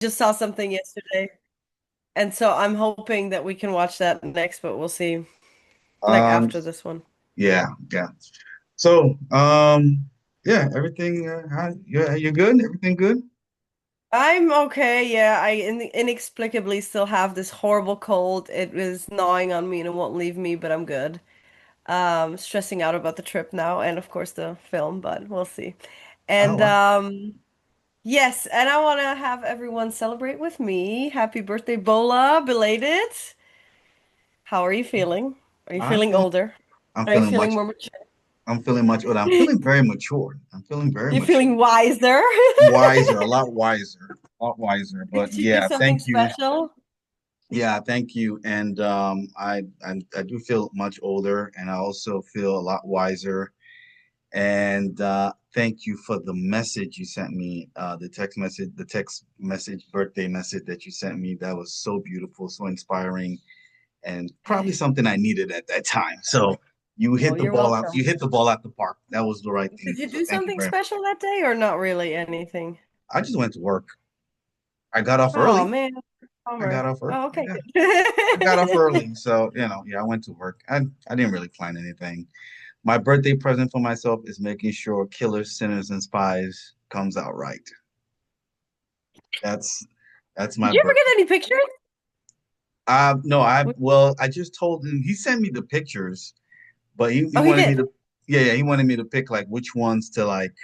just saw something yesterday, and so I'm hoping that we can watch that next, but we'll see. Like Um, after this one. yeah, yeah. So, yeah, everything, you good? Everything good? I'm okay. Yeah, I inexplicably still have this horrible cold. It was gnawing on me and it won't leave me, but I'm good. Stressing out about the trip now and of course the film, but we'll see. Oh, And wow. yes, and I want to have everyone celebrate with me. Happy birthday, Bola, belated. How are you feeling? Are you I'm feeling feeling, older? I'm Are you feeling feeling much, more mature? I'm feeling much older. I'm feeling very mature. I'm feeling very You mature. feeling wiser? Wiser, a lot wiser. But Did you do yeah, something thank you. special? Yeah, thank you. And I do feel much older, and I also feel a lot wiser. And thank you for the message you sent me, the text message, birthday message that you sent me. That was so beautiful, so inspiring, and probably something I needed at that time. So Well, you're you welcome. hit the ball out the park. That was the right thing to Did you do. So do thank you something very much. special that day or not really anything? I just went to work. I got off Oh early. man, I got bummer. off early. Oh, okay, Yeah, I got off good. early. So, yeah, I went to work. I didn't really plan anything. My birthday present for myself is making sure Killers, Sinners, and Spies comes out right. That's that's Did my you ever birthday. get any pictures? No, I just told him he sent me the pictures, but he Oh, he wanted me did. to yeah, he wanted me to pick like which ones to like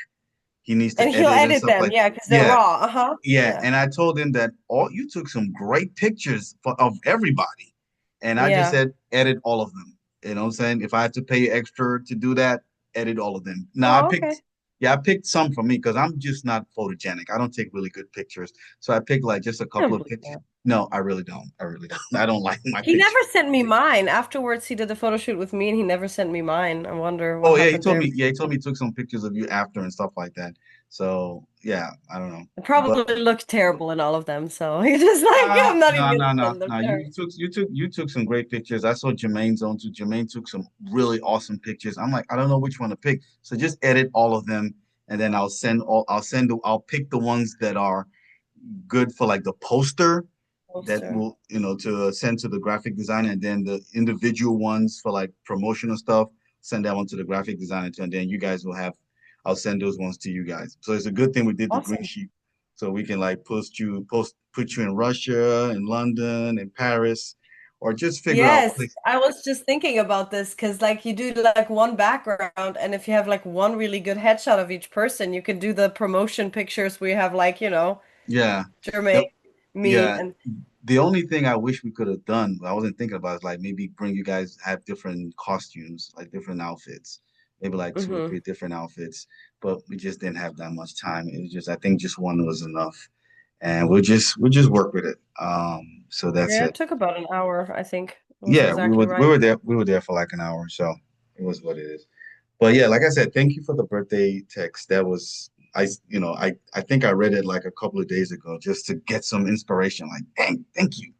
he needs to And he'll edit and edit stuff them, like yeah, because they're yeah, raw. Uh-huh. yeah. Yeah. And I told him that all you took some great pictures of everybody. And I just Yeah. said edit all of them. You know what I'm saying? If I have to pay extra to do that, edit all of them. Now Oh, okay. I picked some for me because I'm just not photogenic. I don't take really good pictures. So I picked like just a I couple don't of believe pictures. that. No, I really don't. I really don't. I don't like my He never pictures. sent me mine. Afterwards, he did a photo shoot with me and he never sent me mine. I wonder what Oh yeah, happened there. he told me he took some pictures of you after and stuff like that. So yeah, I don't know. I But probably looked terrible in all of them, so he's just like, I'm not even no, gonna no, no, send them no. to her. You took some great pictures. I saw Jermaine's own too. Jermaine took some really awesome pictures. I'm like, I don't know which one to pick. So just edit all of them, and then I'll pick the ones that are good for like the poster that Poster. will to send to the graphic designer, and then the individual ones for like promotional stuff. Send that one to the graphic designer, and then you guys will have. I'll send those ones to you guys. So it's a good thing we did the green Awesome. sheet so we can like put you in Russia, in London, in Paris, or just figure out Yes, place. I was just thinking about this because like you do like one background and if you have like one really good headshot of each person, you could do the promotion pictures where you have like, Yeah, Jermaine, the, me, yeah. and The only thing I wish we could have done, I wasn't thinking about, is like maybe bring you guys have different costumes, like different outfits, maybe like two or hmm three different outfits. But we just didn't have that much time. It was just I think just one was enough, and we'll just work with it. So that's Yeah, it. it took about an hour, I think. It was Yeah, exactly we right. were there for like an hour, so it was what it is. But yeah, like I said, thank you for the birthday text. That was I think I read it like a couple of days ago just to get some inspiration. Like, dang, thank you. You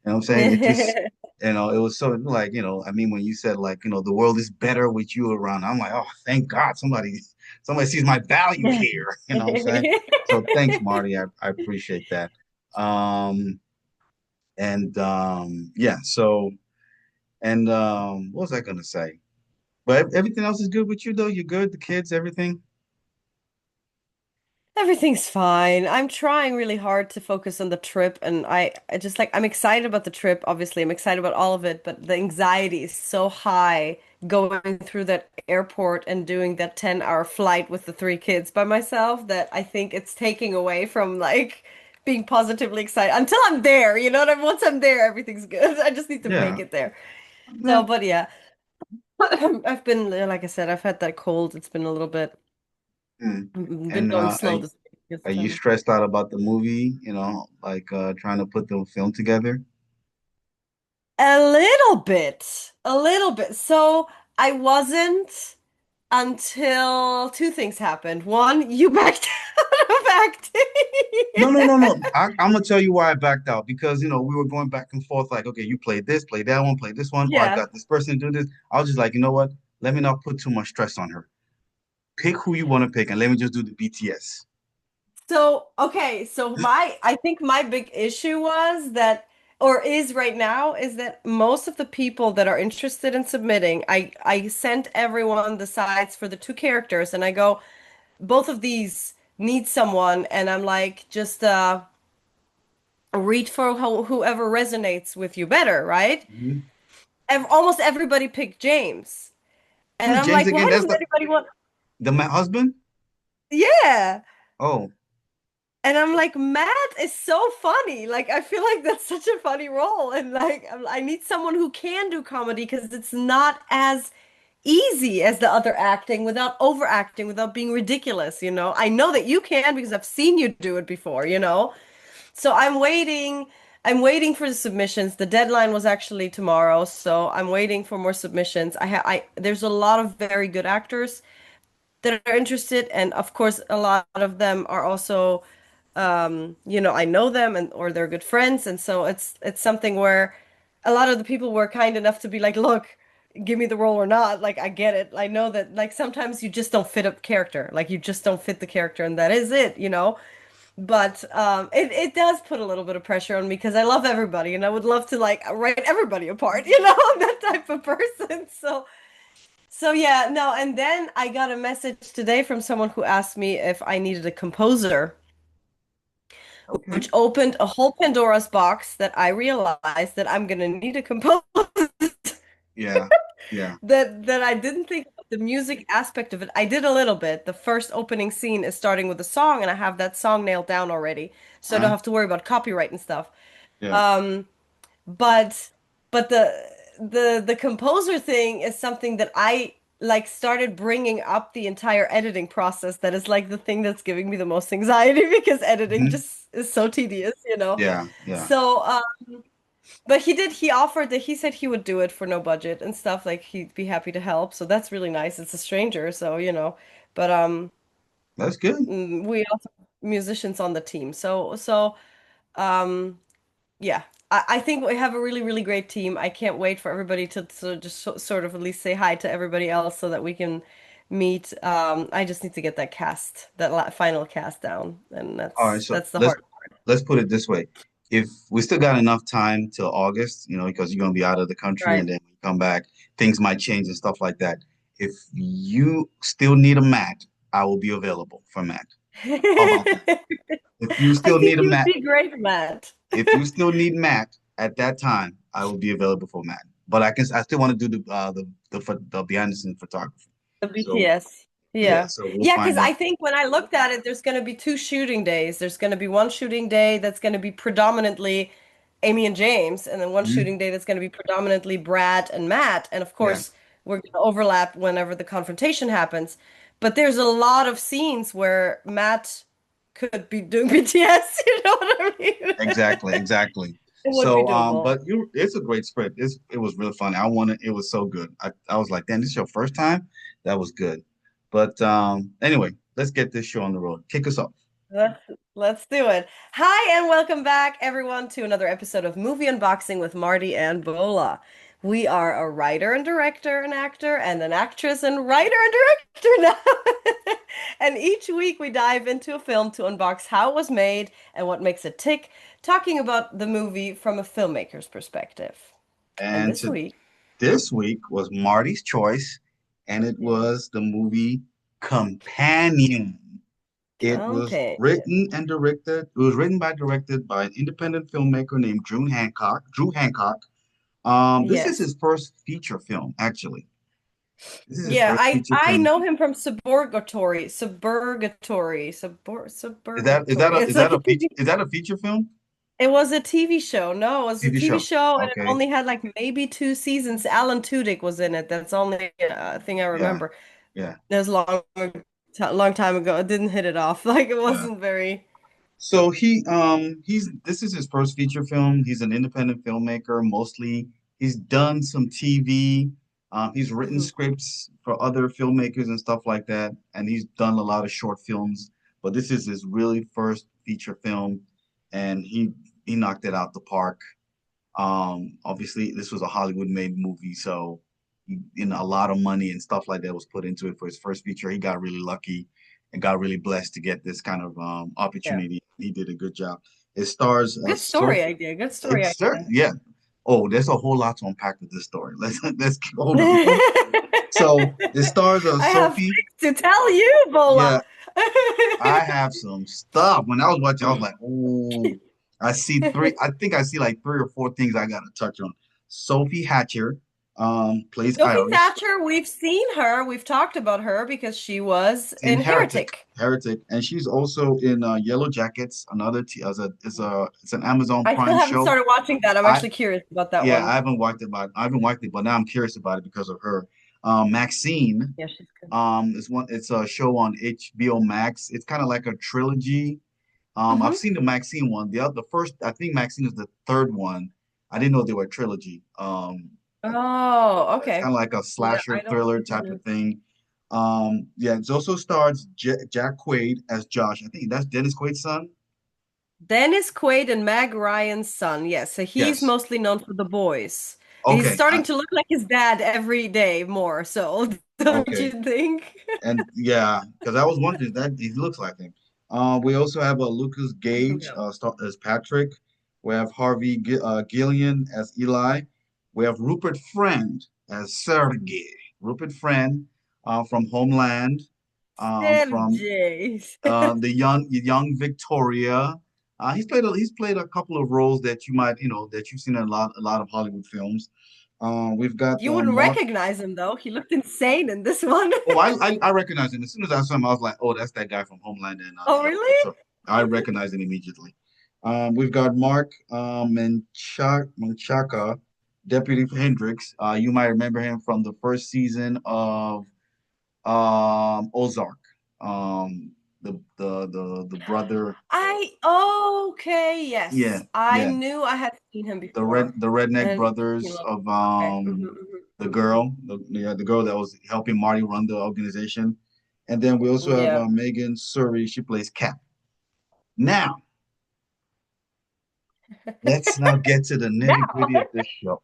know what I'm saying? It just it was so like, I mean, when you said like, the world is better with you around, I'm like, oh, thank God somebody sees my value here. You know what I'm saying? So thanks, Marty. I appreciate that. Um and yeah, so and what was I gonna say? But everything else is good with you though. You're good, the kids, everything. Everything's fine. I'm trying really hard to focus on the trip and I just like I'm excited about the trip, obviously. I'm excited about all of it, but the anxiety is so high going through that airport and doing that 10-hour flight with the three kids by myself that I think it's taking away from like being positively excited until I'm there, you know what I mean? Once I'm there, everything's good. I just need to make Yeah. it there. Yeah. So, but yeah, I've been, like I said, I've had that cold. It's been a little bit, Mm. been And going slow this are you time. stressed out about the movie? Like trying to put the film together? A little bit, a little bit. So I wasn't until two things happened. One, you backed out of acting. No, no, no, no. I'm gonna tell you why I backed out because we were going back and forth like, okay, you play this, play that one, play this one, or I Yeah. got this person to do this. I was just like, you know what? Let me not put too much stress on her. Pick who you want to pick, and let me just do the BTS. I think my big issue was that, or is right now, is that most of the people that are interested in submitting, I sent everyone the sides for the two characters, and I go, both of these need someone, and I'm like, just read for whoever resonates with you better, right? Mhm. Almost everybody picked James, and Who's I'm James like, again? why That's doesn't anybody want? my husband. Yeah. Oh, And I'm like, Matt is so funny. Like, I feel like that's such a funny role. And like, I need someone who can do comedy because it's not as easy as the other acting without overacting, without being ridiculous, you know? I know that you can because I've seen you do it before, you know? So I'm waiting. I'm waiting for the submissions. The deadline was actually tomorrow, so I'm waiting for more submissions. There's a lot of very good actors that are interested, and of course, a lot of them are also I know them and or they're good friends, and so it's something where a lot of the people were kind enough to be like, look, give me the role or not. Like I get it. I know that like sometimes you just don't fit a character. Like you just don't fit the character and that is it, you know? But it does put a little bit of pressure on me because I love everybody and I would love to like write everybody apart, you know? I'm that type of person. So yeah, no, and then I got a message today from someone who asked me if I needed a composer, okay. which opened a whole Pandora's box that I realized that I'm gonna need a composer Yeah, yeah. that I didn't think of the music aspect of it. I did a little bit. The first opening scene is starting with a song, and I have that song nailed down already, so I don't Uh-huh. have to worry about copyright and stuff. Yeah. Um, but but the composer thing is something that I like started bringing up the entire editing process. That is like the thing that's giving me the most anxiety because editing Hmm. just is so tedious, you know. Yeah, yeah. So, but he offered that he said he would do it for no budget and stuff. Like he'd be happy to help. So that's really nice. It's a stranger, so you know. But That's good. we also have musicians on the team. Um yeah, I think we have a really, really great team. I can't wait for everybody to just sort of at least say hi to everybody else so that we can meet. I just need to get that cast, that la final cast down, and All right, that's so that's the hard let's put it this way. If we still got enough time till August, because you're gonna be out of the country part. and then when you come back, things might change and stuff like that. If you still need a mat, I will be available for Matt. How about that? Right. If you I still think need a you would Matt, be great, Matt. if you still need Matt at that time, I will be available for Matt. But I still want to do the behind the scenes photography. The So BTS. yeah, Yeah. so we'll Yeah, because find that. I think when I looked at it, there's going to be two shooting days. There's going to be one shooting day that's going to be predominantly Amy and James, and then one Mhm. shooting day that's going to be predominantly Brad and Matt. And of Yeah. course, we're going to overlap whenever the confrontation happens. But there's a lot of scenes where Matt could be doing BTS, you know what I mean? Exactly, exactly. It would be So, doable. but it's a great script. It was really funny. It was so good. I was like, damn, this is your first time? That was good. But anyway, let's get this show on the road. Kick us off. Let's let's do it. Hi and welcome back everyone to another episode of Movie Unboxing with Marty and Bola. We are a writer and director and actor and an actress and writer and director now. And each week we dive into a film to unbox how it was made and what makes it tick, talking about the movie from a filmmaker's perspective. And And this to week, this week was Marty's choice, and it yeah, was the movie Companion. It was campaign. written and directed. It was written by directed by an independent filmmaker named Drew Hancock. Drew Hancock. This is Yes. his first feature film, actually. This is his Yeah, first I feature I film. know him from Suburgatory. Is It's that like a a feature TV. is that a feature film? It was a TV show. No, it was a TV TV show. show, and it Okay. only had like maybe two seasons. Alan Tudyk was in it. That's the only thing I Yeah. remember. Yeah. It was long time ago. It didn't hit it off. Like it Yeah. wasn't very. So he's this is his first feature film. He's an independent filmmaker mostly. He's done some TV. He's written Mhm. scripts for other filmmakers and stuff like that, and he's done a lot of short films. But this is his really first feature film, and he knocked it out the park. Obviously, this was a Hollywood-made movie, so a lot of money and stuff like that was put into it for his first feature. He got really lucky, and got really blessed to get this kind of Yeah. opportunity. He did a good job. It stars Good story Sophie. idea. Good story It's certain, idea. yeah. Oh, there's a whole lot to unpack with this story. Let's hold on. So it stars I have Sophie. things to tell you, Bola. Yeah, I have some stuff. When I was watching, I was like, oh, I see three. I think I see like three or four things I gotta touch on. Sophie Hatcher plays Sophie Iris Thatcher, we've seen her. We've talked about her because she was in in Heretic. Heretic. Heretic, and she's also in Yellow Jackets. Another as a it's an Amazon I still Prime haven't show. started watching that. I'm I actually curious about that Yeah, one. I haven't watched it, but now I'm curious about it because of her. Maxine, Yeah, she's good. it's a show on HBO Max. It's kind of like a trilogy. I've Hmm. seen the Maxine one. The first, I think Maxine is the third one. I didn't know they were a trilogy. Oh, It's okay. kind of like a Yeah, slasher I don't thriller think I type know. of thing. Yeah, it also stars Jack Quaid as Josh. I think that's Dennis Quaid's son. Dennis Quaid and Meg Ryan's son. Yes, so he's Yes. mostly known for The Boys. And he's Okay. starting to look like his dad every day more. So, don't Okay. you think? And yeah, because I was wondering that he looks like him. We also have Lucas Gage Yeah. as Patrick. We have Gillian as Eli. We have Rupert Friend as Sergey. Rupert Friend from Homeland, from Sergey. the young Victoria. He's played a couple of roles that you might that you've seen in a lot of Hollywood films. We've got You wouldn't Mark. recognize him though. He looked insane in this one. Oh, I recognize him. As soon as I saw him, I was like, oh, that's that guy from Homeland and Oh, Yellow Jacket. really? So I recognize him immediately. We've got Mark Menchaca, Deputy Hendricks. You might remember him from the first season of Ozark. The brother. Okay, Yeah, yes. I yeah. knew I had seen him before. The redneck And he brothers looked of okay. the girl that was helping Marty run the organization. And then we also have Yeah. Megan Surrey. She plays Cap. Now, let's now get to the nitty Now, gritty of this show.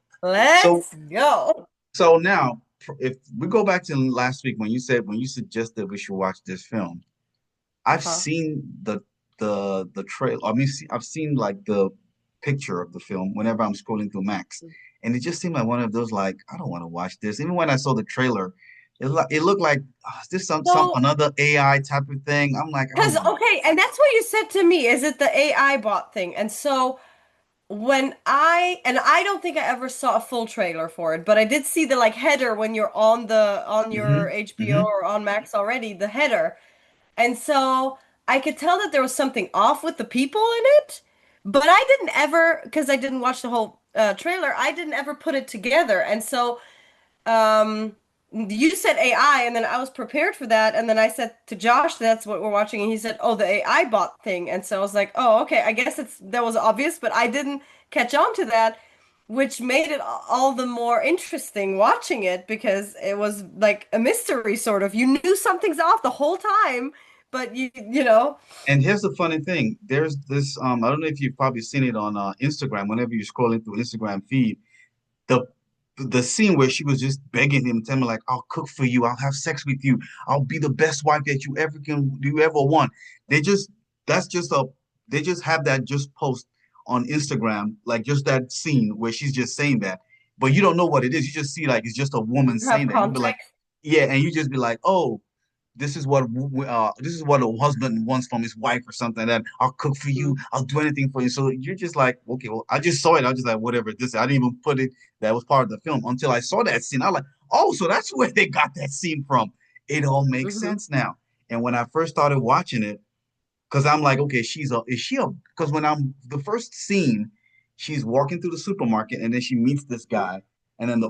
So, let's go. now, if we go back to last week when you suggested we should watch this film, I've Uh-huh. seen the trail. I mean, I've seen like the picture of the film whenever I'm scrolling through Max, and it just seemed like one of those like I don't want to watch this. Even when I saw the trailer, it looked like is this some So, another AI type of thing. I'm like I don't because want to okay, watch and that's what you said to me. Is it the AI bot thing? And so I don't think I ever saw a full trailer for it, but I did see the like header when you're on this. your HBO Hmm. or on Max already, the header. And so I could tell that there was something off with the people in it, but I didn't ever, because I didn't watch the whole trailer, I didn't ever put it together. And so um, you said AI, and then I was prepared for that. And then I said to Josh, that's what we're watching. And he said, oh, the AI bot thing. And so I was like, oh, okay, I guess that was obvious, but I didn't catch on to that, which made it all the more interesting watching it because it was like a mystery sort of. You knew something's off the whole time, but you know. And here's the funny thing: there's this. I don't know if you've probably seen it on Instagram. Whenever you're scrolling through Instagram feed, the the scene where she was just begging him, telling me like, "I'll cook for you, I'll have sex with you, I'll be the best wife that you ever want." They just that's just a they just have that just post on Instagram, like just that scene where she's just saying that, but you don't know what it is. You just see like it's just a woman You have saying that. You be like, context. yeah, and you just be like, oh, this is what a husband wants from his wife or something like that. I'll cook for you. Mhm. I'll do anything for you. So you're just like, okay, well, I just saw it. I was just like, whatever. This I didn't even put it. That was part of the film until I saw that scene. I was like, oh, so that's where they got that scene from. It all makes Mhm. sense now. And when I first started watching it, because I'm like, okay, is she a? Because when I'm the first scene, she's walking through the supermarket and then she meets this guy, and then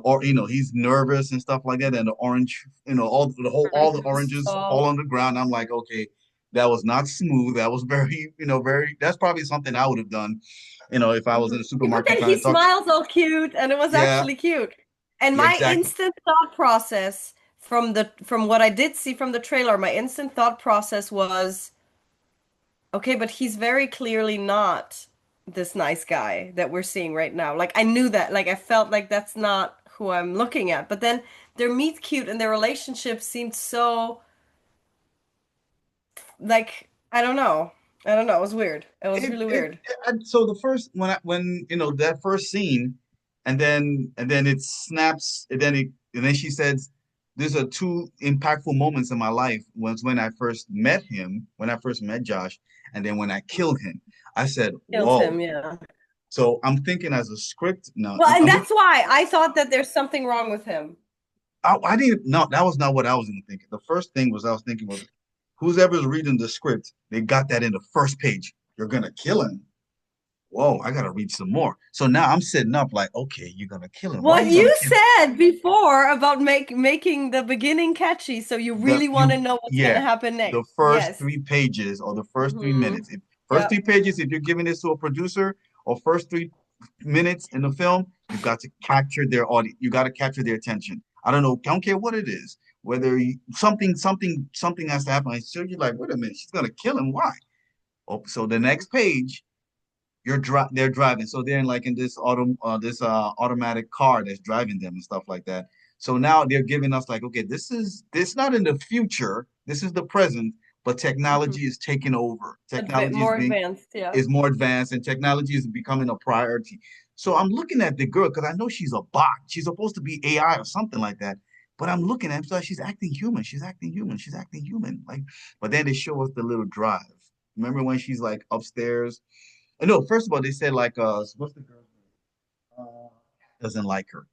he's nervous and stuff like that, and the orange, all the oranges fall So, on the ground. I'm like, okay, that was not smooth. That was very, very. That's probably something I would have done, if I was in mhm. the But supermarket then he trying to talk. smiles all cute, and it was Yeah, actually cute. And yeah, my exactly. instant thought process from what I did see from the trailer, my instant thought process was, okay, but he's very clearly not this nice guy that we're seeing right now. Like I knew that, like I felt like that's not who I'm looking at. But then their meet cute and their relationship seemed so like I don't know. I don't know. It was weird. It was it really it, weird. so the first when that first scene, and then it snaps, and then she says, "These are two impactful moments in my life. Was when I first met him, when I first met Josh, and then when I killed him." I said, Killed "Whoa." him, yeah. So I'm thinking as a script now. Well, and I'm that's why I thought that there's something wrong with him. I didn't no, that was not what I was even thinking. The first thing was I was thinking was who's ever reading the script, they got that in the first page. You're gonna kill him. Whoa, I gotta read some more. So now I'm sitting up like, okay, you're gonna kill him. Why are What you gonna you kill him? said before about making the beginning catchy, so you The really want to you know what's gonna Yeah, happen next. the first Yes. 3 pages or the first three Hmm. minutes. If first three Yep. pages, if you're giving this to a producer, or first 3 minutes in the film, you got to capture their audience. You got to capture their attention. I don't know, I don't care what it is. Whether something has to happen. So you're like, wait a minute, she's gonna kill him. Why? Oh, so the Hmm. next page, they're driving, so they're in like in this automatic car that's driving them and stuff like that. So now they're giving us like, okay, this not in the future, this is the present, but Hmm. technology is taking over, A bit technology more advanced, yeah. is more advanced, and technology is becoming a priority. So I'm looking at the girl because I know she's a bot, she's supposed to be AI or something like that, but I'm looking at her, so she's acting human, she's acting human, like. But then they show us the little drive. Remember when she's like upstairs? No, first of all, they said like, what's the girl's name? Doesn't like her,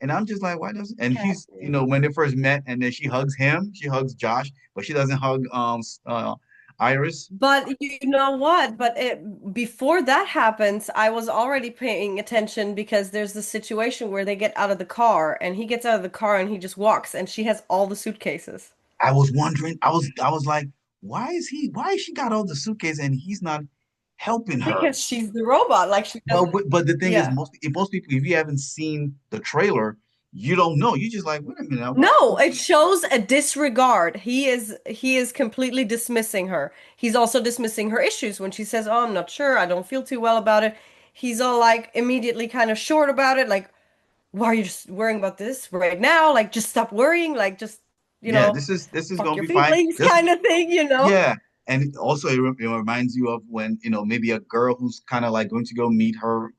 and I'm just like, why doesn't? And he's, Catchy. when they first met, and then she hugs him, she hugs Josh, but she doesn't hug Iris. But you know what? Before that happens, I was already paying attention because there's the situation where they get out of the car and he gets out of the car and he just walks and she has all the suitcases I was wondering, I was like, why is she got all the suitcase and he's not helping her? because she's the robot. Like she Well, doesn't, but the thing is, yeah. most people, if you haven't seen the trailer, you don't know. You just like, wait a minute, why? No, it shows a disregard. He is completely dismissing her. He's also dismissing her issues when she says, "Oh, I'm not sure. I don't feel too well about it." He's all like immediately kind of short about it, like, "Why are you just worrying about this right now? Like just stop worrying, like just, you Yeah, know, this is fuck gonna your be fine. feelings," Just kind of thing, you know? Yeah, and also it reminds you of when, maybe a girl who's kind of like going to go meet her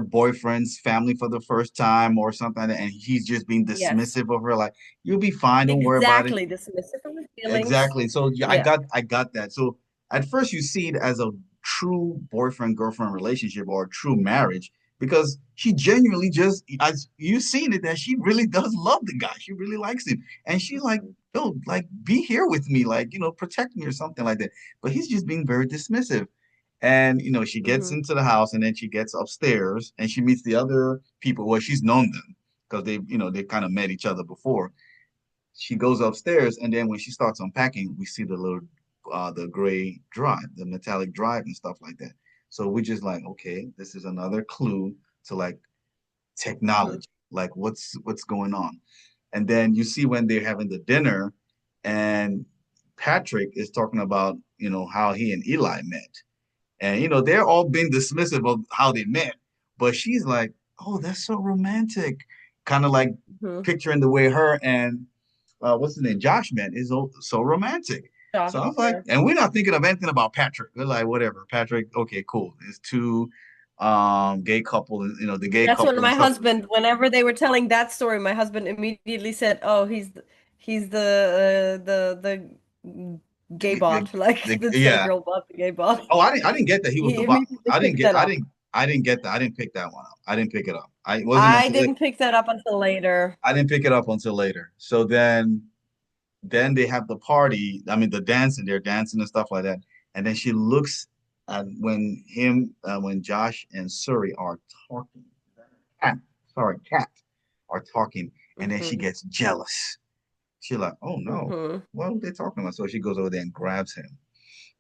boyfriend's family for the first time or something, and he's just being Yes. dismissive of her, like, you'll be fine, don't worry about it. Exactly. Dismissive of the feelings. Exactly. So yeah, I Yeah. got I got that. So at first you see it as a true boyfriend girlfriend relationship or a true marriage, because she genuinely just, as you've seen it, that she really does love the guy. She really likes him. And she's like, "Yo, like, be here with me, like, protect me," or something like that. But he's just being very dismissive. And she gets Hmm. into the house, and then she gets upstairs and she meets the other people. Well, she's known them because they kind of met each other before. She goes upstairs, and then when she starts unpacking, we see the gray drive, the metallic drive and stuff like that. So we're just like, okay, this is another clue to like Hmm. technology, like what's going on. And then you see when they're having the dinner, and Patrick is talking about, how he and Eli met. And they're all being dismissive of how they met, but she's like, "Oh, that's so romantic," kind of like Hmm. picturing the way her and what's his name, Josh met is so romantic. Josh, So I was like, yeah. and we're not thinking of anything about Patrick. We're like, whatever, Patrick. Okay, cool. It's two gay couple, the gay That's when couple and my stuff. husband, whenever they were telling that story, my husband immediately said, "Oh, he's the gay The, bot, like instead of yeah. girl bot, the gay bot." Oh, I didn't get that he was He the bot. immediately picked that up. I didn't get that. I didn't pick that one up. I didn't pick it up. I it wasn't I until didn't pick that up until later. I didn't pick it up until later. So then they have the party. I mean, the dancing. They're dancing and stuff like that. And then she looks at when Josh and Suri are talking. Cat, sorry, Cat are talking, and then she Hmm. gets jealous. She's like, "Oh no, Hmm. what are they talking about?" So she goes over there and grabs him.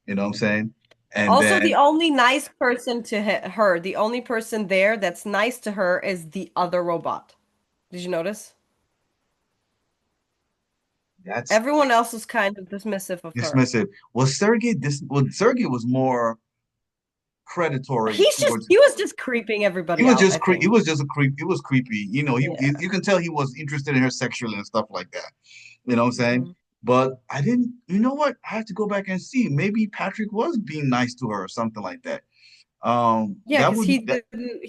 You know what I'm saying? And Also, the then only nice person to her, the only person there that's nice to her is the other robot. Did you notice? that's Everyone else is kind of dismissive of her. dismissive. Sergey was more predatory towards. He was just creeping He everybody was out, just I He think. was just a creep. It was creepy. Yeah. You can tell he was interested in her sexually and stuff like that. You know what I'm saying? Mhm. But I didn't, you know what? I have to go back and see. Maybe Patrick was being nice to her or something like that. Yeah, That because would he that didn't,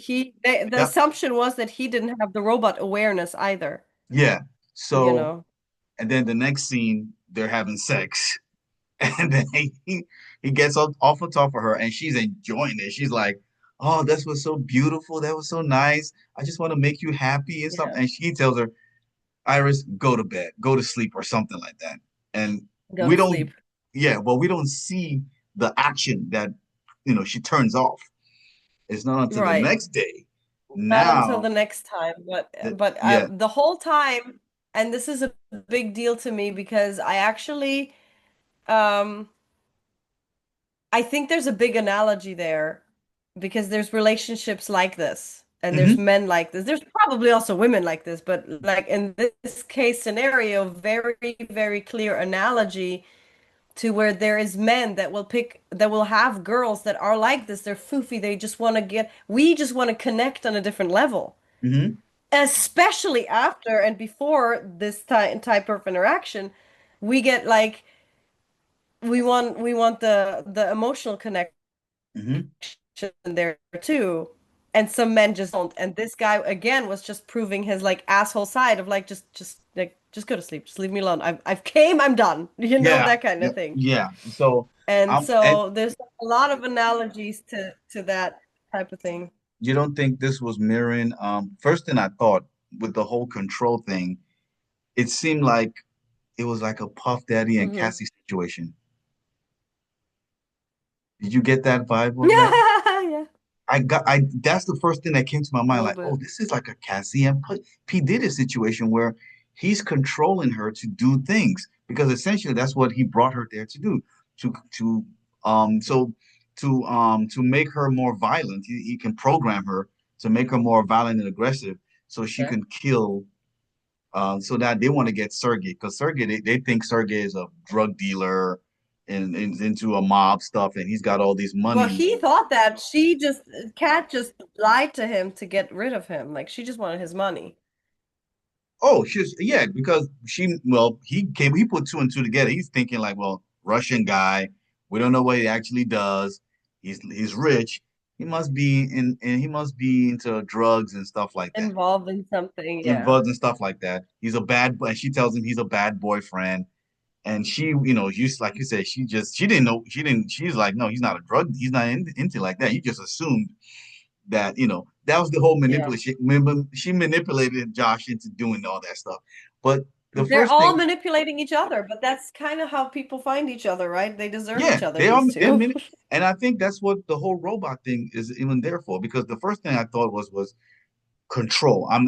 the that assumption was that he didn't have the robot awareness either, yeah. you So know? and then the next scene, they're having sex. And then he gets off the top of her and she's enjoying it. She's like, "Oh, that was so beautiful. That was so nice. I just want to make you happy and stuff." Yeah. And she tells her, "Iris, go to bed, go to sleep," or something like that. And Go we to don't, sleep. yeah, well, we don't see the action that, she turns off. It's not until the Right. next day. Not until Now the next time, but that, yeah. the whole time, and this is a big deal to me because I actually um I think there's a big analogy there because there's relationships like this and there's Hmm. men like this. There's probably also women like this, but like in this case scenario, very, very clear analogy to where there is men that will have girls that are like this. They're foofy. They just want to we just want to connect on a different level. Hmm. Especially after and before this type of interaction, we get like we want the emotional connection Hmm. there too. And some men just don't. And this guy again was just proving his like asshole side of like just go to sleep. Just leave me alone. I've came, I'm done. You know, Yeah. that kind Yeah. of thing. Yeah. So, And and so there's a lot of analogies to that type of thing. you don't think this was mirroring? First thing I thought with the whole control thing, it seemed like it was like a Puff Daddy and Hmm. Cassie situation. Did you get that vibe of that? Yeah, That's the first thing that came to my a mind. little Like, oh, bit. this is like a Cassie and P. Diddy situation where he's controlling her to do things because essentially that's what he brought her there to do. To so to make her more violent. He can program her to make her more violent and aggressive so she Okay. can kill. So that they want to get Sergey because Sergey they think Sergey is a drug dealer and into a mob stuff and he's got all this Well, money. he thought that Kat just lied to him to get rid of him. Like she just wanted his money. Oh, yeah, because he put two and two together. He's thinking like, well, Russian guy, we don't know what he actually does. He's rich. He must be into drugs and stuff like that. Involved in something, yeah. Involved in stuff like that. He's a bad boy. And she tells him he's a bad boyfriend. And like you said, she didn't know she's like, no, he's not a he's not into like that. You just assumed that that was the whole Yeah. manipulation. She manipulated Josh into doing all that stuff. But the They're first all thing, manipulating each other, but that's kind of how people find each other, right? They deserve yeah, each other, they are these they're two. many, and I think that's what the whole robot thing is even there for. Because the first thing I thought was control. I'm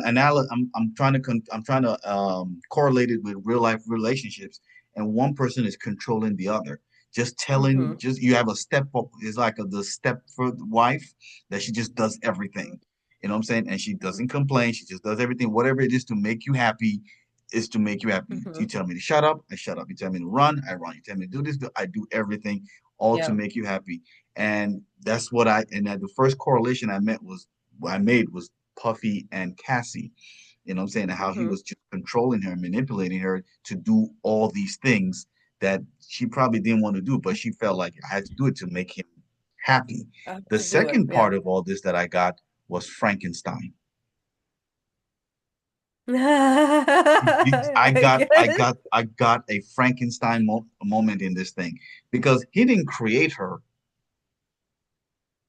trying to correlate it with real life relationships, and one person is controlling the other. Hmm. Just you have a step up is like the step for the wife that she just does everything. You know what I'm saying? And she doesn't complain. She just does everything. Whatever it is to make you happy is to make you happy. You Hmm. tell me to shut up, I shut up. You tell me to run, I run. You tell me to do this, I do everything, all to Yeah. make you happy. And that's what and the first correlation I made was Puffy and Cassie. You know what I'm saying? And how he Hmm. was just controlling her, manipulating her to do all these things that she probably didn't want to do, but she felt like I had to do it to make him happy. I have The to do it. second part Yeah. of all this that I got was Frankenstein. I get it. I got a Frankenstein moment in this thing because he didn't create her,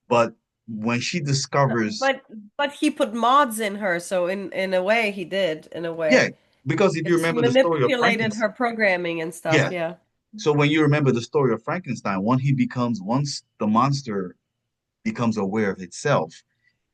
but when she discovers, But but he put mods in her, so in a way he did, in a yeah, way. because if you Because he remember the story of manipulated Frankenstein, her programming and stuff, yeah. yeah. So when you remember the story of Frankenstein, once the monster becomes aware of itself,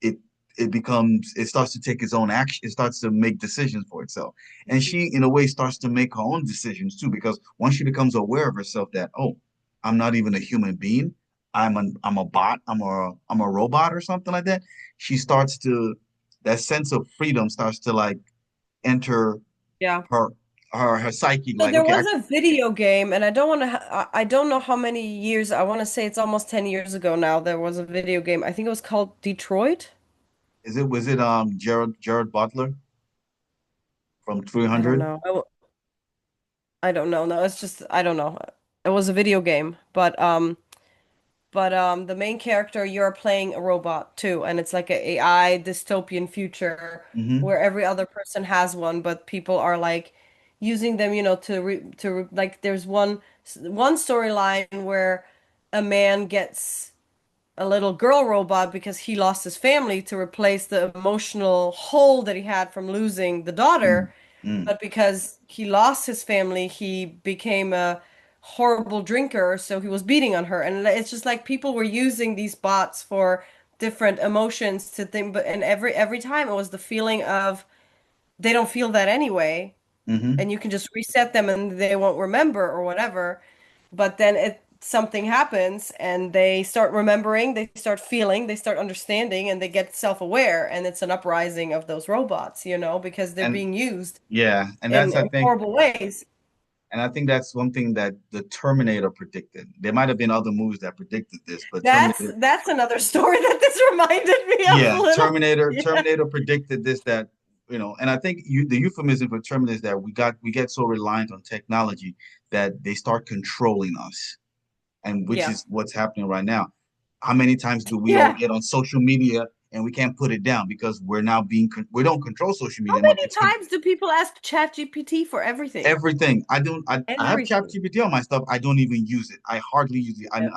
it it starts to take its own action. It starts to make decisions for itself, and she in a way starts to make her own decisions too. Because once she becomes aware of herself that, oh, I'm not even a human being, I'm a bot, I'm a robot or something like that. She starts to that sense of freedom starts to like enter Yeah. her her psyche. So Like, there okay, was a video game, and I don't want to, I don't know how many years, I want to say it's almost 10 years ago now. There was a video game. I think it was called Detroit. was it Jared Butler from I don't 300? know. I don't know. No, it's just I don't know. It was a video game, but the main character, you're playing a robot too, and it's like a AI dystopian future Hmm. where every other person has one, but people are like using them, like there's one storyline where a man gets a little girl robot because he lost his family to replace the emotional hole that he had from losing the daughter. Mm. Mm. But because he lost his family, he became a horrible drinker, so he was beating on her. And it's just like people were using these bots for different emotions to think, but and every time it was the feeling of they don't feel that anyway, Hmm. and you can just reset them and they won't remember or whatever. But then it something happens and they start remembering, they start feeling, they start understanding, and they get self-aware, and it's an uprising of those robots, because they're And being used yeah, and in, that's I in think horrible ways. that's one thing that the Terminator predicted. There might have been other movies that predicted this, but That's Terminator, that's another story that this reminded me of a yeah, little. Yeah. Terminator predicted this that, and I think the euphemism for Terminator is that we get so reliant on technology that they start controlling us, and which Yeah. is what's happening right now. How many times do we all Yeah. get on social media and we can't put it down because we don't control social How media anymore. many times do people ask ChatGPT for everything? Everything. I have Everything. ChatGPT on my stuff. I don't even use it. I hardly use it. Yeah.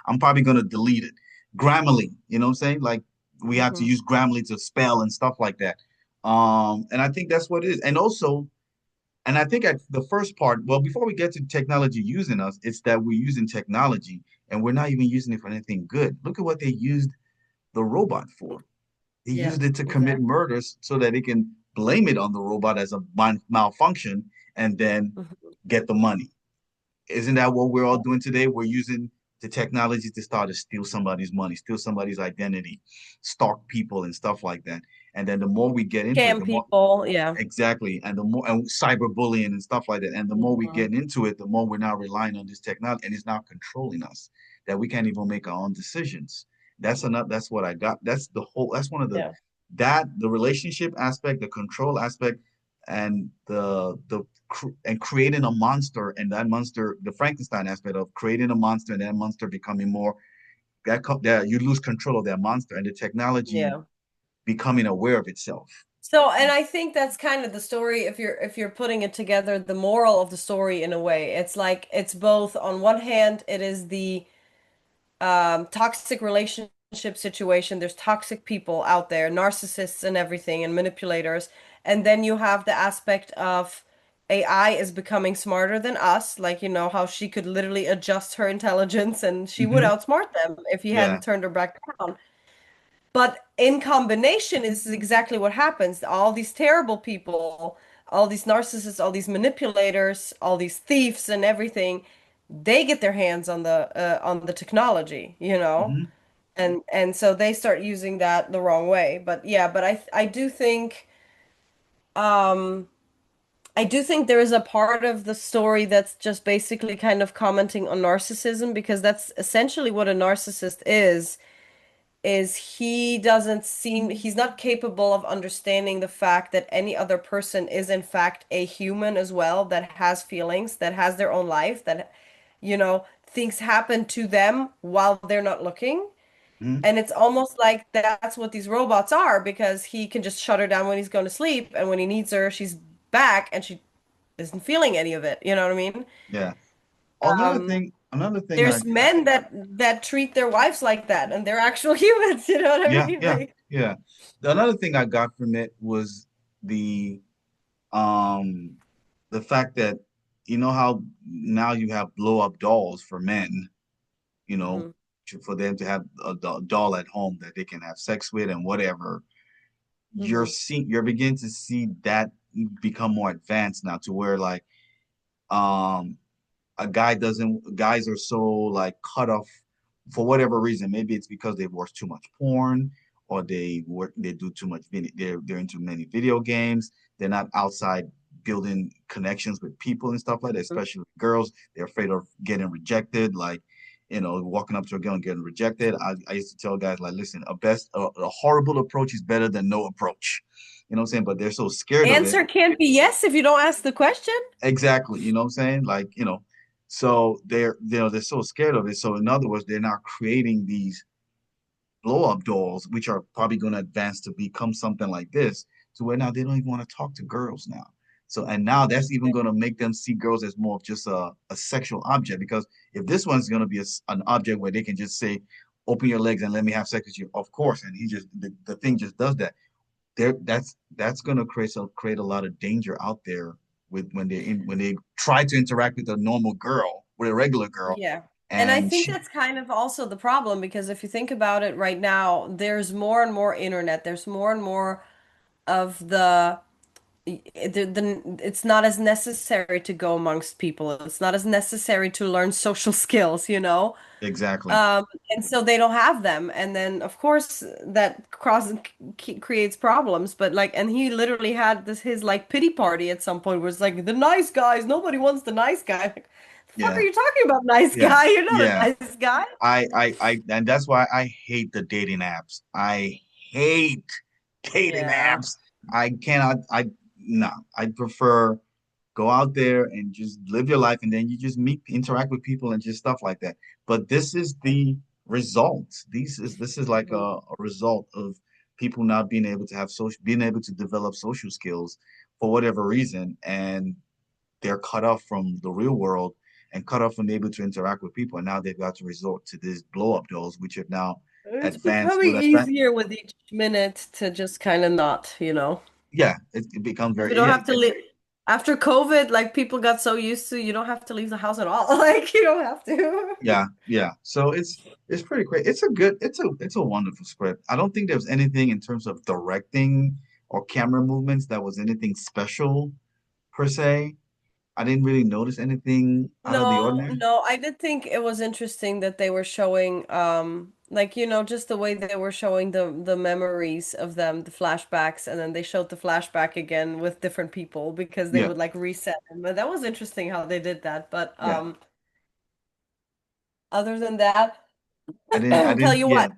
I'm probably gonna delete it. Grammarly, you know what I'm saying? Like we have to Hmm. use Grammarly to spell and stuff like that. And I think that's what it is. And I think at the first part, well, before we get to technology using us, it's that we're using technology and we're not even using it for anything good. Look at what they used the robot for. They Yeah, used it to commit exactly. murders so that they can blame it on the robot as a malfunction and then Mhm. get the money. Isn't that what we're all doing today? We're using the technology to start to steal somebody's money, steal somebody's identity, stalk people and stuff like that. And then the more we get into it, Scam the more people. Yeah. exactly, and the more and cyberbullying and stuff like that. And the more we Mhm. get into it, the more we're now relying on this technology, and it's now controlling us that we can't even make our own decisions. That's enough. That's what I got. That's the whole. That's one of Yeah. the relationship aspect, the control aspect, and and creating a monster, and that monster, the Frankenstein aspect of creating a monster, and that monster becoming more that you lose control of that monster, and the technology Yeah. becoming aware of itself. So, and I think that's kind of the story if you're putting it together, the moral of the story in a way. It's like it's both on one hand, it is the toxic relationship situation. There's toxic people out there, narcissists and everything, and manipulators. And then you have the aspect of AI is becoming smarter than us, like how she could literally adjust her intelligence and she would Hmm. outsmart them if he Yeah. hadn't turned her back down. But in combination, this is exactly what happens. All these terrible people, all these narcissists, all these manipulators, all these thieves and everything, they get their hands on the technology, Hmm. and so they start using that the wrong way. But yeah, but um I do think there is a part of the story that's just basically kind of commenting on narcissism because that's essentially what a narcissist is he's not capable of understanding the fact that any other person is in fact a human as well, that has feelings, that has their own life, that things happen to them while they're not looking. Hmm. And it's almost like that's what these robots are because he can just shut her down when he's going to sleep, and when he needs her, she's back and she isn't feeling any of it. You know what I mean? Yeah. Um, Another thing there's men that treat their wives like that, and they're actual humans. You know what I yeah, mean? yeah, Like, yeah. Another thing I got from it was the um the fact that you know how now you have blow up dolls for men, you know, mhm, for them to have a doll at home that they can have sex with and whatever. mhm, You're beginning to see that become more advanced now to where like um a guy doesn't guys are so like cut off for whatever reason. Maybe it's because they've watched too much porn or they do too much video they're into many video games. They're not outside building connections with people and stuff like that, mhm. especially girls. They're afraid of getting rejected, like walking up to a girl and getting rejected. I used to tell guys like, listen, a horrible approach is better than no approach. You know what I'm saying? But they're so scared of it. Answer can't be yes if you don't ask the question. Exactly. You know what I'm saying? Like, so they're so scared of it. So in other words, they're now creating these blow up dolls, which are probably going to advance to become something like this, to where now they don't even want to talk to girls now. So, and now that's even going to make them see girls as more of just a sexual object. Because if this one's going to be an object where they can just say, open your legs and let me have sex with you, of course. And the thing just does that. That's going to create a lot of danger out there with when they try to interact with a normal girl, with a regular girl, Yeah. And I and think she, that's kind of also the problem because if you think about it right now, there's more and more internet, there's more and more of it's not as necessary to go amongst people. It's not as necessary to learn social skills, you know? exactly. And so they don't have them. And then, of course, that creates problems. But like, and he literally had his like pity party at some point where it's like, the nice guys, nobody wants the nice guy. Like, the fuck are Yeah. you talking about, nice Yeah, guy? You're not yeah. a nice guy. And that's why I hate the dating apps. I hate dating Yeah. apps. I cannot, no, I prefer go out there and just live your life and then you just interact with people and just stuff like that. But this is the result. This is like Mhm. a result of people not being able to develop social skills for whatever reason. And they're cut off from the real world and cut off from able to interact with people. And now they've got to resort to these blow up dolls, which have now It's advanced becoming with advanced. easier with each minute to just kind of not, you know. Yeah, it becomes You very, don't yeah, have to leave. After COVID, like people got so used to you don't have to leave the house at all. Like you don't have to. yeah, yeah. So it's pretty great. It's a wonderful script. I don't think there was anything in terms of directing or camera movements that was anything special per se. I didn't really notice anything out of the No, ordinary. no, I did think it was interesting that they were showing like just the way they were showing the memories of them, the flashbacks, and then they showed the flashback again with different people because they Yeah, would like reset them. But that was interesting how they did that. But yeah. other than that, I tell didn't, you yeah. what,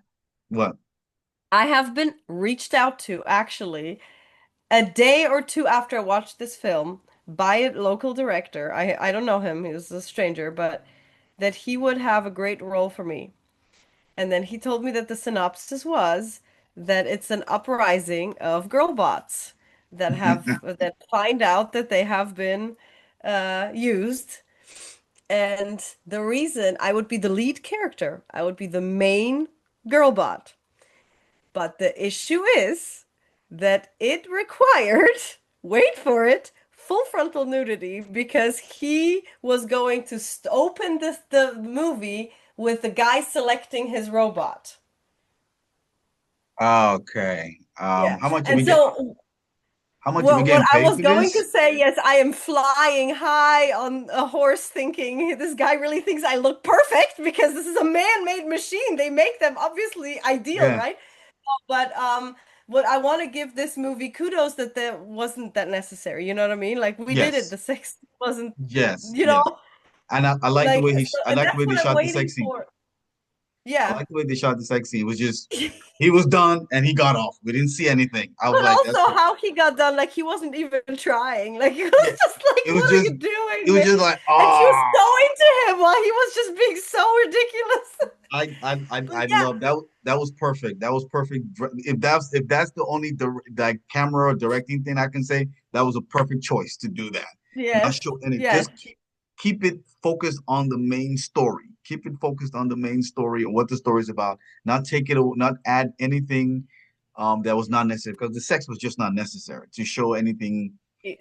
What? I have been reached out to actually a day or two after I watched this film by a local director. I don't know him, he's a stranger, but that he would have a great role for me. And then he told me that the synopsis was that it's an uprising of girl bots that find out that they have been used. And the reason I would be the lead character, I would be the main girl bot. But the issue is that it required, wait for it, full frontal nudity because he was going to open the movie with the guy selecting his robot. Okay. Yeah. How much are And we get? so How much are we what getting I paid was for going to this? say, yes, I am flying high on a horse thinking this guy really thinks I look perfect because this is a man-made machine. They make them obviously ideal, Yeah. right? But what I want to give this movie kudos that that wasn't that necessary. You know what I mean? Like we did it. Yes. The sex wasn't, Yes. you know, Yes. And I like the like way so, I and like the that's way they what I'm shot the waiting sex scene. for. I Yeah. like the way they shot the sex scene. It was just he was done and he got off. We didn't see anything. I was But like, also that's how he got done, like he wasn't even trying. Like he was yeah. just like, It was "What are just you it doing, was man?" just like, And she was ah. so into him while he was just being so ridiculous. But I yeah, love that. That was perfect. That was perfect. If that's the only like camera directing thing I can say, that was a perfect choice to do that. Not yes, show any. yes. Just keep it focused on the main story. Keep it focused on the main story and what the story is about. Not add anything that was not necessary because the sex was just not necessary to show anything.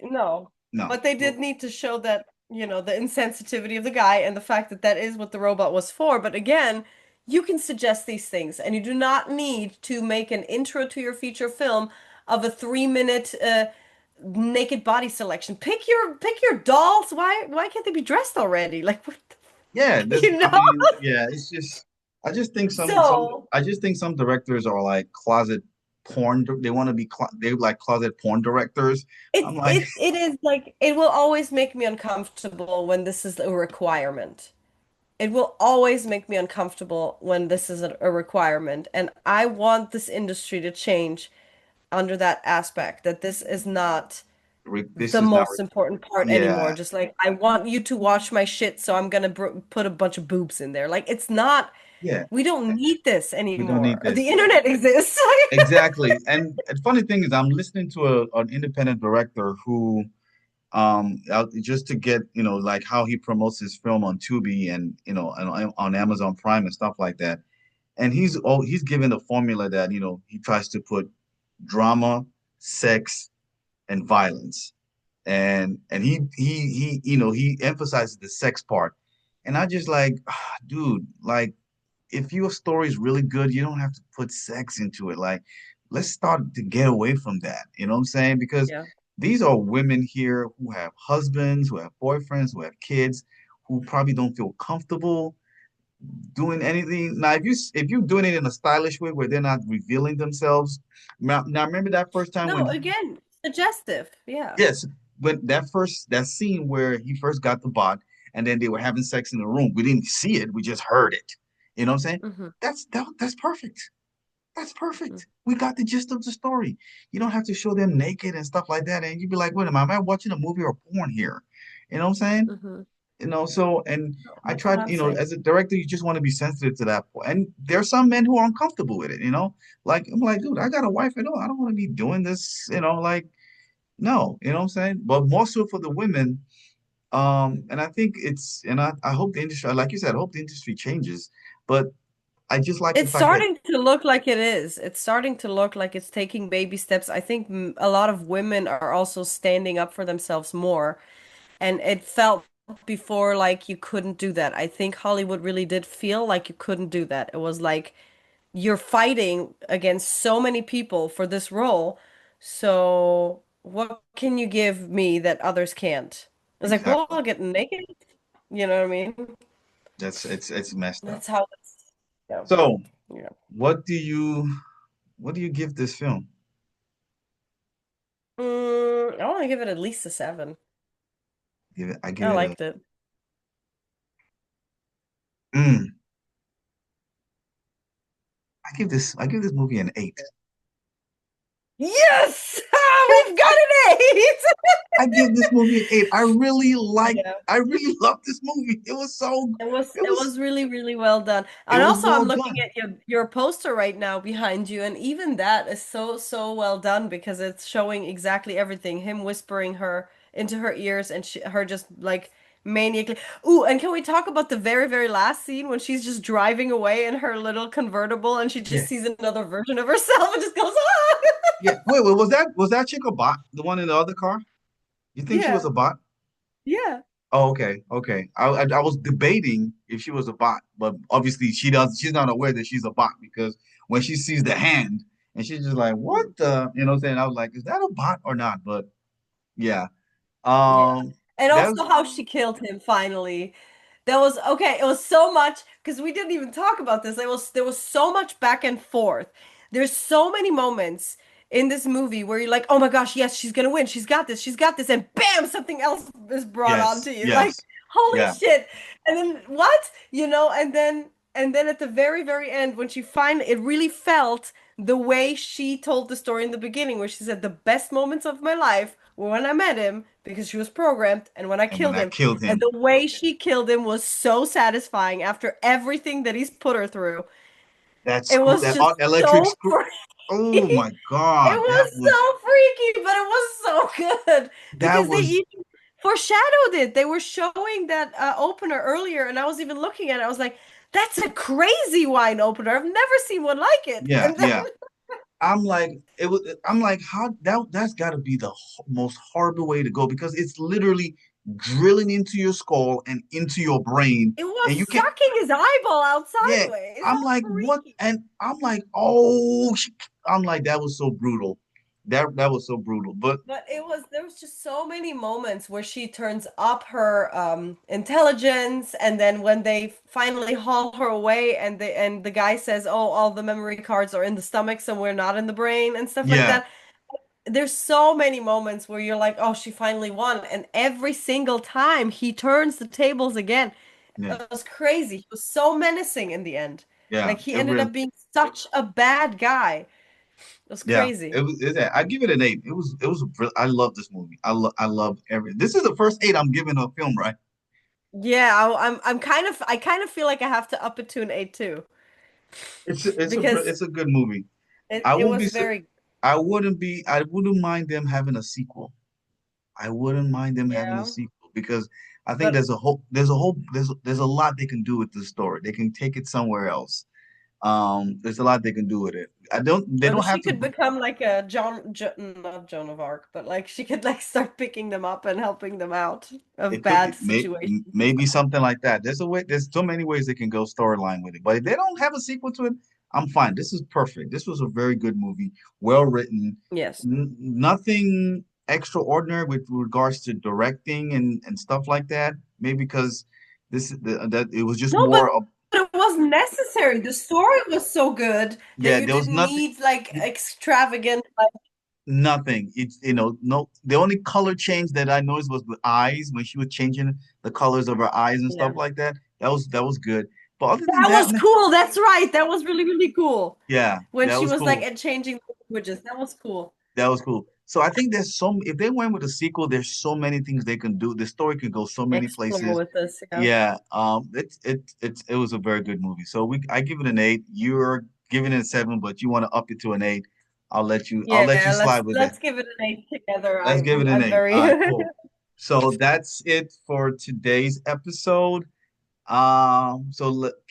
No, No. but they did need to show that, the insensitivity of the guy and the fact that that is what the robot was for. But again, you can suggest these things, and you do not need to make an intro to your feature film of a 3 minute naked body selection. Pick your dolls. Why can't they be dressed already? Like what Yeah, the, this you I know? mean, yeah, it's just So I just think some directors are like closet porn. They want to be they like closet porn directors. I'm like, it is like it will always make me uncomfortable when this is a requirement. It will always make me uncomfortable when this is a requirement. And I want this industry to change under that aspect, that this is not This the is not, most important part anymore. yeah, Just like, I want you to watch my shit, so I'm gonna put a bunch of boobs in there. Like, it's not, yeah. we don't need this We don't anymore. need The this. internet exists. Exactly. And the funny thing is, I'm listening to an independent director who, just to get, like how he promotes his film on Tubi and, on Amazon Prime and stuff like that. And he's given a formula that, he tries to put drama, sex, and violence. And he emphasizes the sex part. And I just like, dude, like if your story is really good, you don't have to put sex into it. Like, let's start to get away from that. You know what I'm saying? Because Yeah. these are women here who have husbands, who have boyfriends, who have kids, who probably don't feel comfortable doing anything. Now, if you're doing it in a stylish way where they're not revealing themselves. Now remember that first time when No, again, suggestive. Yeah. yes, when that scene where he first got the bot and then they were having sex in the room. We didn't see it, we just heard it. You know what I'm saying? Hmm. That's perfect. That's perfect. We got the gist of the story. You don't have to show them naked and stuff like that. And you'd be like, wait a minute, am I watching a movie or porn here? You know what I'm saying? Hmm. So and I That's what tried, I'm saying. as a director, you just want to be sensitive to that point. And there are some men who are uncomfortable with it. Like I'm like, dude, I got a wife. I don't want to be doing this. Like, no, you know what I'm saying? But more so for the women. And I think I hope the industry, like you said, I hope the industry changes. But I just like the It's fact that starting to look like it is. It's starting to look like it's taking baby steps. I think a lot of women are also standing up for themselves more. And it felt before like you couldn't do that. I think Hollywood really did feel like you couldn't do that. It was like you're fighting against so many people for this role. So what can you give me that others can't? It's like, well, exactly I'll get naked. You know what I mean? it's messed up. That's how it's, yeah. So Yeah. what do you what do you give this film? I want to give it at least a 7. I give I it a liked it. mm, I give this movie an 8. Yes! We've got an 8! I give this movie an 8. Yeah. I really love this movie. It was so it It was was really, really well done. it And was also I'm well looking done. at your poster right now behind you, and even that is so, so well done because it's showing exactly everything. Him whispering her into her ears and her just like maniacally. Ooh, and can we talk about the very, very last scene when she's just driving away in her little convertible and she just Yeah. sees another version of herself and just goes, ah! Yeah. Wait, was that chick a bot? The one in the other car? You think she was Yeah, a bot? yeah. Oh, okay, okay. I was debating if she was a bot, but obviously she's not aware that she's a bot because when she sees the hand and she's just like, what Mm. the, what I'm saying? I was like, is that a bot or not? But yeah. Yeah. And That also was how she killed him finally. That was okay. It was so much because we didn't even talk about this. There was so much back and forth. There's so many moments in this movie where you're like, "Oh my gosh, yes, she's gonna win. She's got this. She's got this." And bam, something else is brought yes, onto you. Like, yes, holy yeah, shit. And then what? And then at the very, very end, when she finally, it really felt the way she told the story in the beginning, where she said the best moments of my life were when I met him because she was programmed and when I and when killed I him. killed And him, the way she killed him was so satisfying after everything that he's put her through. It was that just electric so screw. freaky. Oh my It God, was so freaky, but it was so good that because they was even foreshadowed it. They were showing that opener earlier, and I was even looking at it. I was like, "That's a crazy wine opener. I've never seen one like it." yeah, And then, yeah. I'm like it was. I'm like how that's got to be the most horrible way to go because it's literally drilling into your skull and into your brain, it was and you can't. sucking his eyeball out Yeah, sideways. I'm How like what, freaky! and I'm like oh, I'm like that was so brutal. That was so brutal. But But there was just so many moments where she turns up her intelligence, and then when they finally haul her away and the guy says, "Oh, all the memory cards are in the stomach somewhere, not in the brain," and stuff like yeah, that. There's so many moments where you're like, "Oh, she finally won." And every single time he turns the tables again. yeah, It was crazy. He was so menacing in the end. yeah. Like he It ended really up being such a bad guy. It was Yeah, crazy. I give it an 8. I love this movie. I love every. This is the first 8 I'm giving a film, right? Yeah, I'm kind of I kind of feel like I have to up it to an 8 too because It's a good movie. it I it won't was be very I wouldn't mind them having a sequel. I wouldn't mind them having a yeah. sequel because I think But there's a lot they can do with the story. They can take it somewhere else. There's a lot they can do with it. They and don't have she to. could become like a not Joan of Arc, but like she could like start picking them up and helping them out of It could bad situations and maybe stuff. something like that. There's so many ways they can go storyline with it. But if they don't have a sequel to it, I'm fine. This is perfect. This was a very good movie, well written, Yes. nothing extraordinary with regards to directing and stuff like that. Maybe because that it was just No, but more of it wasn't necessary. The story was so good that yeah, you there was didn't nothing. need like extravagant like Nothing. It's no. The only color change that I noticed was with eyes when she was changing the colors of her eyes and stuff yeah. like that. That was good. But other than That that, was man, cool. That's right. That was really, really cool. yeah, When that she was was like cool. and changing languages. That was cool. That was cool. So I think if they went with a sequel, there's so many things they can do. The story could go so many Explore places. with this, yeah. Yeah, it was a very good movie. So I give it an 8. You're giving it a 7, but you want to up it to an 8. I'll let you Yeah, slide with that. let's give it an 8 together. Let's give it an I'm 8. very All right, cool. So that's it for today's episode.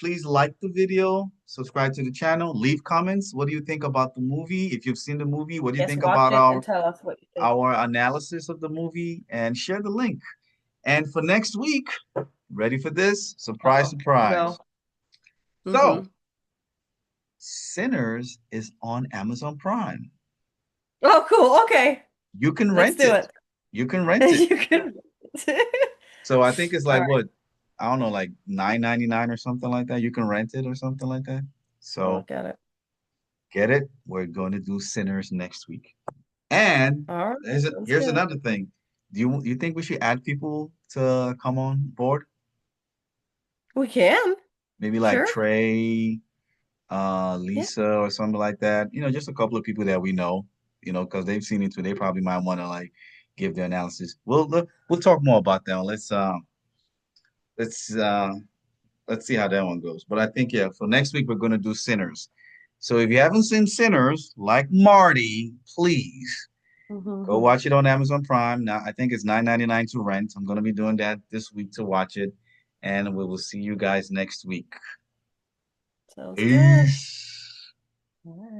Please like the video, subscribe to the channel, leave comments. What do you think about the movie? If you've seen the movie, what do you yes, think watch about it and tell us what you think. our analysis of the movie? And share the link. And for next week, ready for this? Surprise, Uh-oh. surprise. No. So, Mm-hmm. Sinners is on Amazon Prime. Oh, cool. Okay. You can Let's rent do it. it. You can rent it. You can. So I think it's All like right. what? I don't know, like 9.99 or something like that. You can rent it or something like that. I'll So look at it. get it. We're going to do Sinners next week. And All right. Sounds here's good. another thing. Do you think we should add people to come on board? We can. Maybe like Sure. Trey, Yeah. Lisa, or something like that. Just a couple of people that we know. Because they've seen it too. They probably might want to like give their analysis. We'll talk more about that one. Let's let's see how that one goes. But I think yeah, for next week we're gonna do Sinners. So if you haven't seen Sinners, like Marty, please go Mm-hmm. watch it on Amazon Prime. Now I think it's 9.99 to rent. I'm gonna be doing that this week to watch it, and we will see you guys next week. Sounds good. Peace. All right.